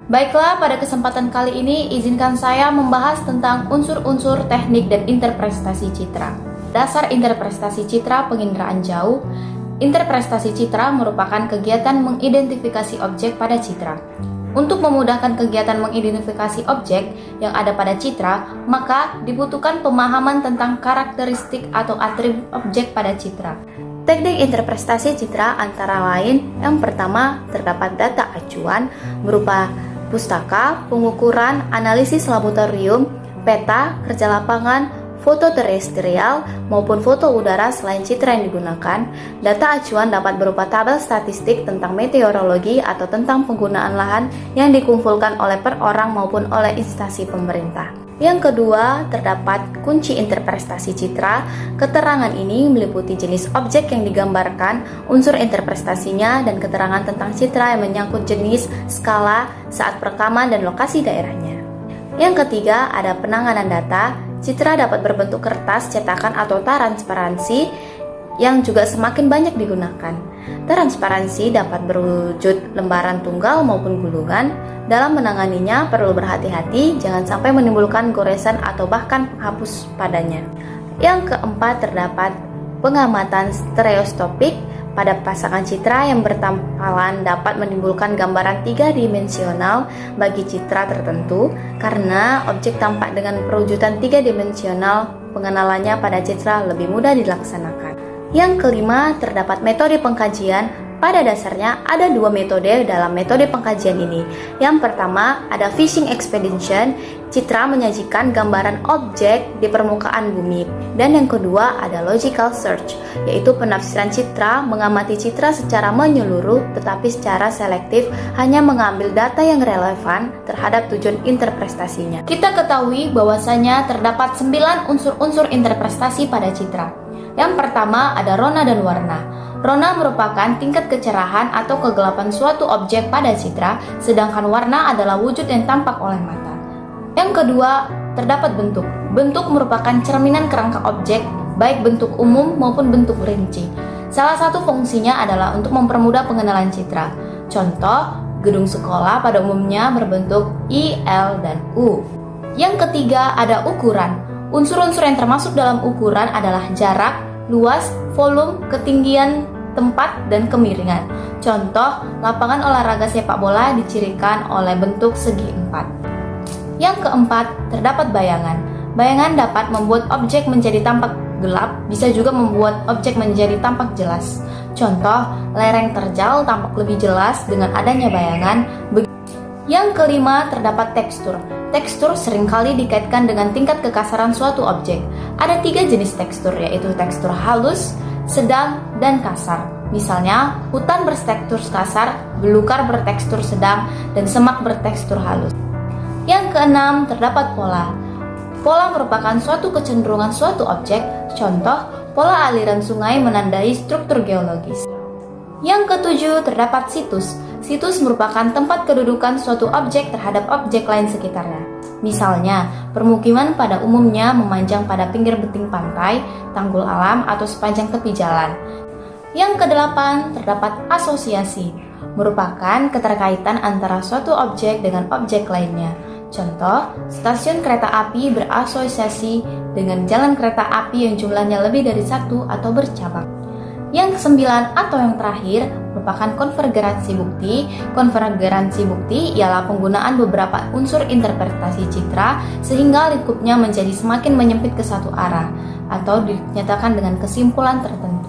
Baiklah, pada kesempatan kali ini izinkan saya membahas tentang unsur-unsur teknik dan interpretasi citra. Dasar interpretasi citra penginderaan jauh. Interpretasi citra merupakan kegiatan mengidentifikasi objek pada citra. Untuk memudahkan kegiatan mengidentifikasi objek yang ada pada citra, maka dibutuhkan pemahaman tentang karakteristik atau atribut objek pada citra. Teknik interpretasi citra antara lain, yang pertama terdapat data acuan berupa pustaka, pengukuran, analisis laboratorium, peta, kerja lapangan, foto terestrial maupun foto udara selain citra yang digunakan. Data acuan dapat berupa tabel statistik tentang meteorologi atau tentang penggunaan lahan yang dikumpulkan oleh per orang maupun oleh instansi pemerintah. Yang kedua, terdapat kunci interpretasi citra. Keterangan ini meliputi jenis objek yang digambarkan, unsur interpretasinya, dan keterangan tentang citra yang menyangkut jenis, skala, saat perekaman, dan lokasi daerahnya. Yang ketiga, ada penanganan data. Citra dapat berbentuk kertas, cetakan, atau transparansi yang juga semakin banyak digunakan. Transparansi dapat berwujud lembaran tunggal maupun gulungan. Dalam menanganinya perlu berhati-hati, jangan sampai menimbulkan goresan atau bahkan hapus padanya. Yang keempat, terdapat pengamatan stereoskopik. Pada pasangan citra yang bertampalan dapat menimbulkan gambaran tiga-dimensional bagi citra tertentu. Karena objek tampak dengan perwujudan tiga-dimensional, pengenalannya pada citra lebih mudah dilaksanakan. Yang kelima, terdapat metode pengkajian. Pada dasarnya ada dua metode dalam metode pengkajian ini. Yang pertama ada fishing expedition, citra menyajikan gambaran objek di permukaan bumi. Dan yang kedua ada logical search, yaitu penafsiran citra, mengamati citra secara menyeluruh tetapi secara selektif, hanya mengambil data yang relevan terhadap tujuan interpretasinya. Kita ketahui bahwasanya terdapat 9 unsur-unsur interpretasi pada citra. Yang pertama ada rona dan warna. Rona merupakan tingkat kecerahan atau kegelapan suatu objek pada citra, sedangkan warna adalah wujud yang tampak oleh mata. Yang kedua, terdapat bentuk. Bentuk merupakan cerminan kerangka objek, baik bentuk umum maupun bentuk rinci. Salah satu fungsinya adalah untuk mempermudah pengenalan citra. Contoh, gedung sekolah pada umumnya berbentuk I, L, dan U. Yang ketiga, ada ukuran. Unsur-unsur yang termasuk dalam ukuran adalah jarak, luas, volume, ketinggian tempat, dan kemiringan. Contoh, lapangan olahraga sepak bola dicirikan oleh bentuk segi 4. Yang keempat, terdapat bayangan. Bayangan dapat membuat objek menjadi tampak gelap, bisa juga membuat objek menjadi tampak jelas. Contoh, lereng terjal tampak lebih jelas dengan adanya bayangan. Yang kelima, terdapat tekstur. Tekstur seringkali dikaitkan dengan tingkat kekasaran suatu objek. Ada 3 jenis tekstur, yaitu tekstur halus, sedang, dan kasar. Misalnya, hutan bertekstur kasar, belukar bertekstur sedang, dan semak bertekstur halus. Yang keenam, terdapat pola. Pola merupakan suatu kecenderungan suatu objek. Contoh, pola aliran sungai menandai struktur geologis. Yang ketujuh, terdapat situs. Situs merupakan tempat kedudukan suatu objek terhadap objek lain sekitarnya. Misalnya, permukiman pada umumnya memanjang pada pinggir beting pantai, tanggul alam, atau sepanjang tepi jalan. Yang kedelapan, terdapat asosiasi. Merupakan keterkaitan antara suatu objek dengan objek lainnya. Contoh, stasiun kereta api berasosiasi dengan jalan kereta api yang jumlahnya lebih dari 1 atau bercabang. Yang kesembilan atau yang terakhir merupakan konvergensi bukti. Konvergensi bukti ialah penggunaan beberapa unsur interpretasi citra sehingga lingkupnya menjadi semakin menyempit ke satu arah atau dinyatakan dengan kesimpulan tertentu.